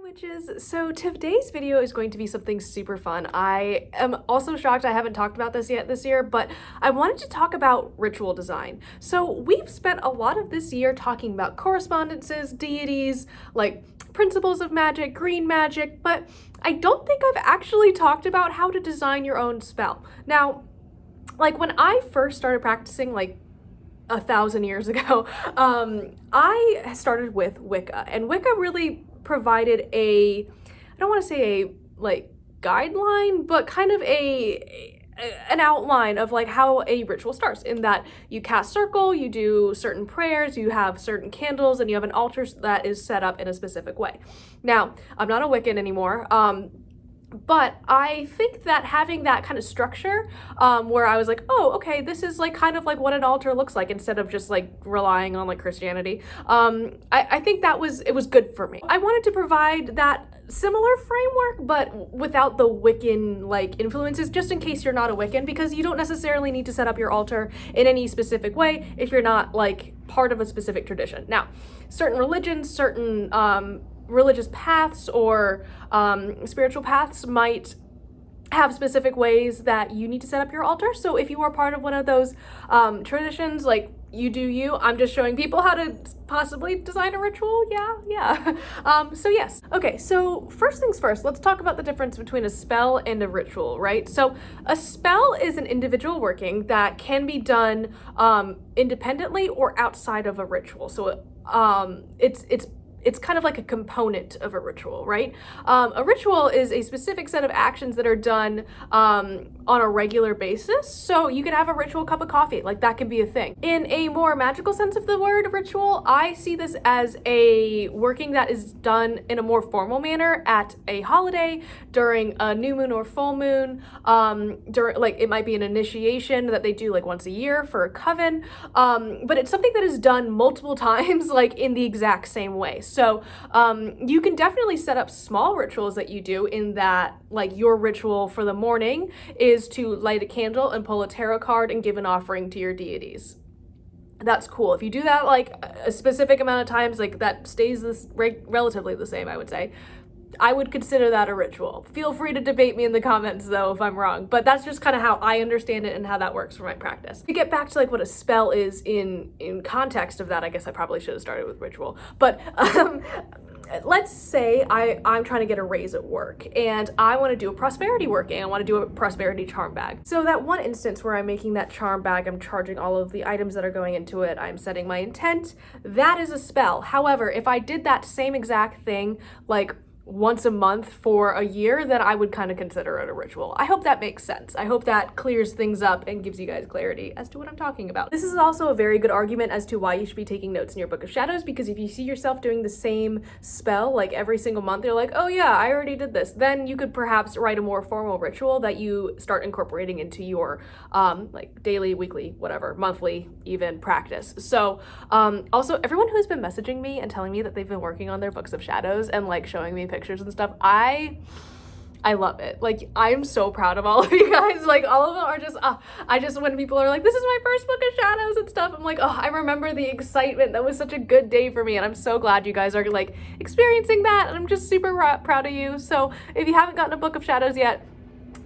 Witches. So today's video is going to be something super fun. I am also shocked I haven't talked about this yet this year, but I wanted to talk about ritual design. So we've spent a lot of this year talking about correspondences, deities, like principles of magic, green magic, but I don't think I've actually talked about how to design your own spell. Now, like when I first started practicing, like 1,000 years ago, I started with Wicca, and Wicca really provided I don't want to say a like guideline, but kind of an outline of like how a ritual starts, in that you cast circle, you do certain prayers, you have certain candles, and you have an altar that is set up in a specific way. Now, I'm not a Wiccan anymore, but I think that having that kind of structure, where I was like, oh, okay, this is like kind of like what an altar looks like, instead of just like relying on like Christianity. I think it was good for me. I wanted to provide that similar framework, but without the Wiccan like influences, just in case you're not a Wiccan, because you don't necessarily need to set up your altar in any specific way if you're not like part of a specific tradition. Now, certain religions, certain religious paths or spiritual paths might have specific ways that you need to set up your altar. So if you are part of one of those traditions, like you do you, I'm just showing people how to possibly design a ritual. Yeah. So yes. Okay, so first things first, let's talk about the difference between a spell and a ritual, right? So a spell is an individual working that can be done independently or outside of a ritual. So it's kind of like a component of a ritual, right? A ritual is a specific set of actions that are done on a regular basis. So you could have a ritual cup of coffee, like that can be a thing. In a more magical sense of the word ritual, I see this as a working that is done in a more formal manner at a holiday, during a new moon or full moon, during, like, it might be an initiation that they do like once a year for a coven, but it's something that is done multiple times, like in the exact same way. So you can definitely set up small rituals that you do, in that like your ritual for the morning is to light a candle and pull a tarot card and give an offering to your deities. That's cool. If you do that like a specific amount of times, like that stays relatively the same, I would say. I would consider that a ritual. Feel free to debate me in the comments though if I'm wrong, but that's just kind of how I understand it and how that works for my practice. To get back to like what a spell is in context of that, I guess I probably should have started with ritual, but let's say I'm trying to get a raise at work and I want to do a prosperity working. I want to do a prosperity charm bag. So that one instance where I'm making that charm bag, I'm charging all of the items that are going into it, I'm setting my intent, that is a spell. However, if I did that same exact thing like once a month for a year, then I would kind of consider it a ritual. I hope that makes sense. I hope that clears things up and gives you guys clarity as to what I'm talking about. This is also a very good argument as to why you should be taking notes in your Book of Shadows, because if you see yourself doing the same spell like every single month, you're like, oh yeah, I already did this. Then you could perhaps write a more formal ritual that you start incorporating into your like daily, weekly, whatever, monthly even practice. So also, everyone who's been messaging me and telling me that they've been working on their Books of Shadows and like showing me pictures and stuff, I love it. Like, I'm so proud of all of you guys. Like, all of them are just, when people are like, this is my first Book of Shadows and stuff, I'm like, oh, I remember the excitement. That was such a good day for me, and I'm so glad you guys are like experiencing that, and I'm just super proud of you. So if you haven't gotten a Book of Shadows yet,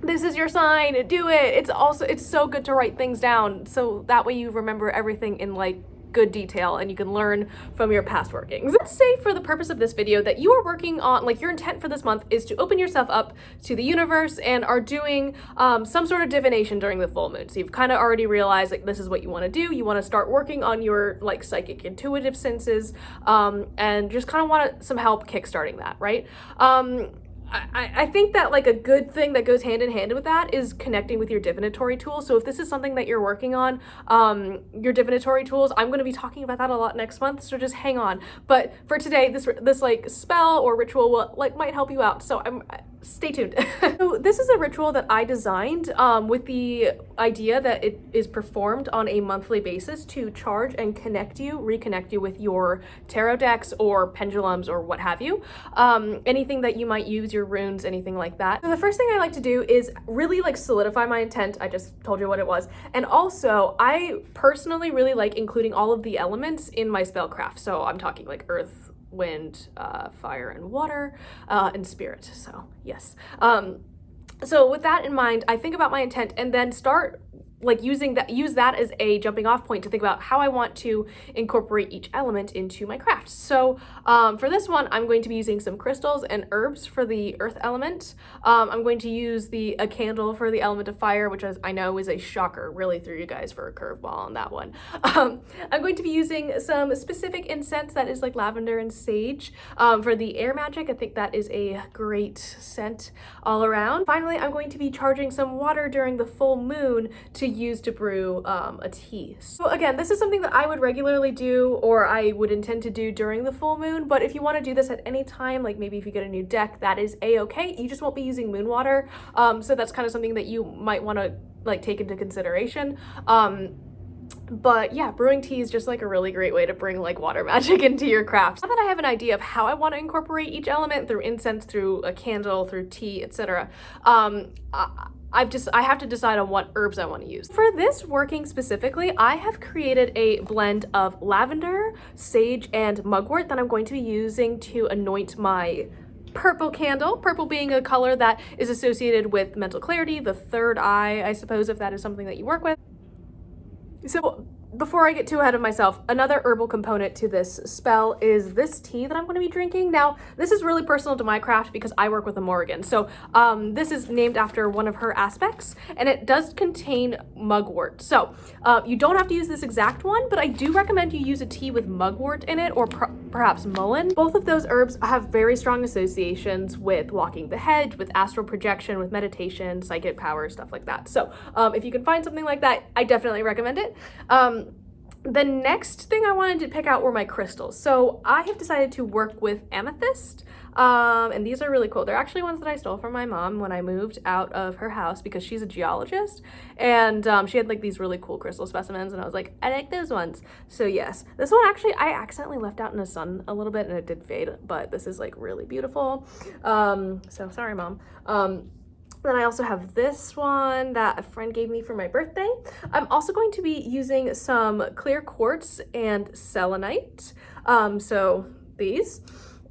this is your sign. Do it. It's so good to write things down, so that way you remember everything in like good detail and you can learn from your past workings. Let's say for the purpose of this video that you are working on, like, your intent for this month is to open yourself up to the universe and are doing some sort of divination during the full moon. So you've kind of already realized like this is what you want to do. You want to start working on your like psychic intuitive senses, and just kind of want some help kickstarting that, right? I think that like a good thing that goes hand in hand with that is connecting with your divinatory tools. So if this is something that you're working on, your divinatory tools, I'm going to be talking about that a lot next month, so just hang on. But for today, this like spell or ritual will might help you out. So stay tuned. So this is a ritual that I designed with the idea that it is performed on a monthly basis to charge and reconnect you with your tarot decks or pendulums or what have you. Anything that you might use, your runes, anything like that. So the first thing I like to do is really like solidify my intent. I just told you what it was. And also, I personally really like including all of the elements in my spellcraft. So I'm talking like earth, wind, fire, and water, and spirit. So yes. So with that in mind, I think about my intent and then start like use that as a jumping off point to think about how I want to incorporate each element into my craft. So for this one, I'm going to be using some crystals and herbs for the earth element. I'm going to use a candle for the element of fire, which I know is a shocker, really threw you guys for a curveball on that one. I'm going to be using some specific incense that is like lavender and sage for the air magic. I think that is a great scent all around. Finally, I'm going to be charging some water during the full moon to use to brew a tea. So again, this is something that I would regularly do, or I would intend to do during the full moon, but if you want to do this at any time, like maybe if you get a new deck, that is a-okay. You just won't be using moon water, so that's kind of something that you might want to like take into consideration. But yeah, brewing tea is just like a really great way to bring like water magic into your craft. Now that I have an idea of how I want to incorporate each element through incense, through a candle, through tea, etc., I have to decide on what herbs I want to use. For this working specifically, I have created a blend of lavender, sage, and mugwort that I'm going to be using to anoint my purple candle, purple being a color that is associated with mental clarity, the third eye, I suppose, if that is something that you work with. So before I get too ahead of myself, another herbal component to this spell is this tea that I'm going to be drinking. Now, this is really personal to my craft because I work with a Morrigan. So this is named after one of her aspects, and it does contain mugwort. So you don't have to use this exact one, but I do recommend you use a tea with mugwort in it, or perhaps mullein. Both of those herbs have very strong associations with walking the hedge, with astral projection, with meditation, psychic power, stuff like that. So if you can find something like that, I definitely recommend it. The next thing I wanted to pick out were my crystals. So I have decided to work with amethyst, and these are really cool. They're actually ones that I stole from my mom when I moved out of her house because she's a geologist, and she had like these really cool crystal specimens, and I was like, I like those ones. So yes, this one actually I accidentally left out in the sun a little bit and it did fade, but this is like really beautiful. So sorry, Mom. Then I also have this one that a friend gave me for my birthday. I'm also going to be using some clear quartz and selenite. So these.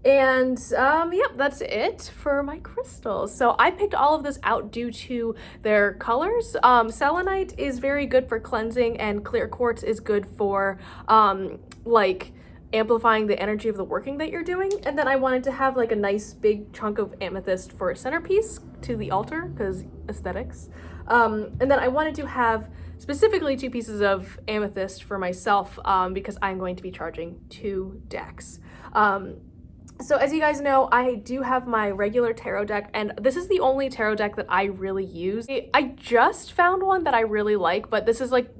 And yep, that's it for my crystals. So I picked all of this out due to their colors. Selenite is very good for cleansing, and clear quartz is good for like amplifying the energy of the working that you're doing. And then I wanted to have like a nice big chunk of amethyst for a centerpiece to the altar because aesthetics. And then I wanted to have specifically 2 pieces of amethyst for myself because I'm going to be charging 2 decks. So as you guys know, I do have my regular tarot deck, and this is the only tarot deck that I really use. I just found one that I really like, but this is like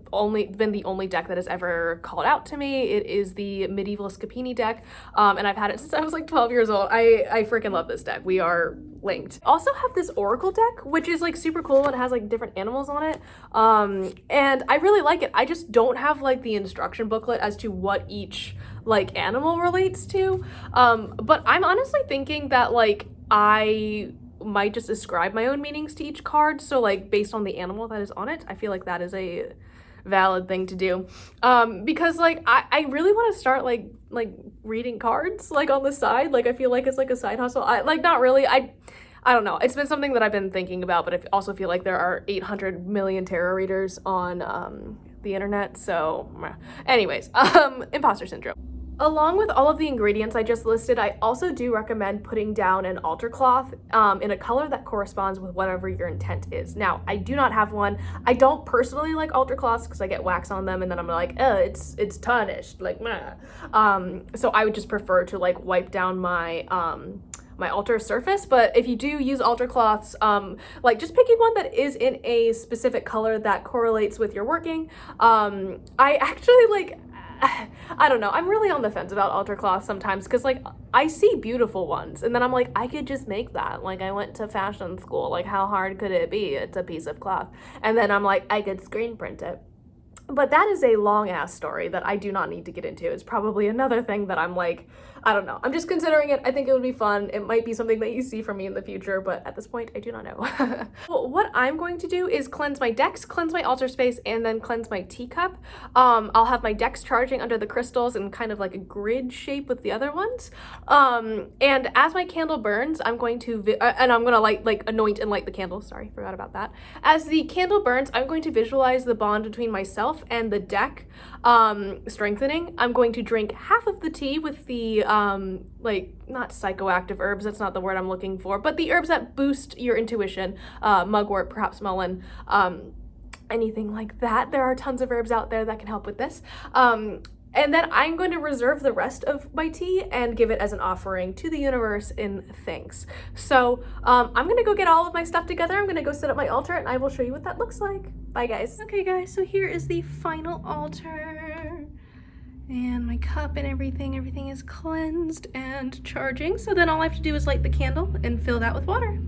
been the only deck that has ever called out to me. It is the Medieval Scapini deck, and I've had it since I was like 12 years old. I freaking love this deck. We are linked. I also have this Oracle deck, which is like super cool and it has like different animals on it, and I really like it. I just don't have like the instruction booklet as to what each like animal relates to, but I'm honestly thinking that like I might just ascribe my own meanings to each card, so like based on the animal that is on it. I feel like that is a valid thing to do, because like I really want to start like reading cards like on the side. Like I feel like it's like a side hustle. Not really. I don't know. It's been something that I've been thinking about, but I also feel like there are 800 million tarot readers on the internet. So anyways, imposter syndrome. Along with all of the ingredients I just listed, I also do recommend putting down an altar cloth in a color that corresponds with whatever your intent is. Now, I do not have one. I don't personally like altar cloths because I get wax on them and then I'm like, it's tarnished, like meh. So I would just prefer to like wipe down my my altar surface. But if you do use altar cloths, like just picking one that is in a specific color that correlates with your working. I actually like, I don't know, I'm really on the fence about altar cloths sometimes because like I see beautiful ones and then I'm like, I could just make that. Like I went to fashion school, like how hard could it be? It's a piece of cloth. And then I'm like, I could screen print it. But that is a long ass story that I do not need to get into. It's probably another thing that I'm like, I don't know. I'm just considering it. I think it would be fun. It might be something that you see from me in the future, but at this point, I do not know. Well, what I'm going to do is cleanse my decks, cleanse my altar space, and then cleanse my teacup. I'll have my decks charging under the crystals in kind of like a grid shape with the other ones. And as my candle burns, I'm going to, and I'm gonna anoint and light the candle. Sorry, forgot about that. As the candle burns, I'm going to visualize the bond between myself and the deck strengthening. I'm going to drink half of the tea with the not psychoactive herbs, that's not the word I'm looking for, but the herbs that boost your intuition, mugwort, perhaps mullein, anything like that. There are tons of herbs out there that can help with this. And then I'm going to reserve the rest of my tea and give it as an offering to the universe in thanks. So I'm gonna go get all of my stuff together. I'm gonna go set up my altar and I will show you what that looks like. Bye guys. Okay guys, so here is the final altar. And my cup and everything is cleansed and charging. So then all I have to do is light the candle and fill that with water.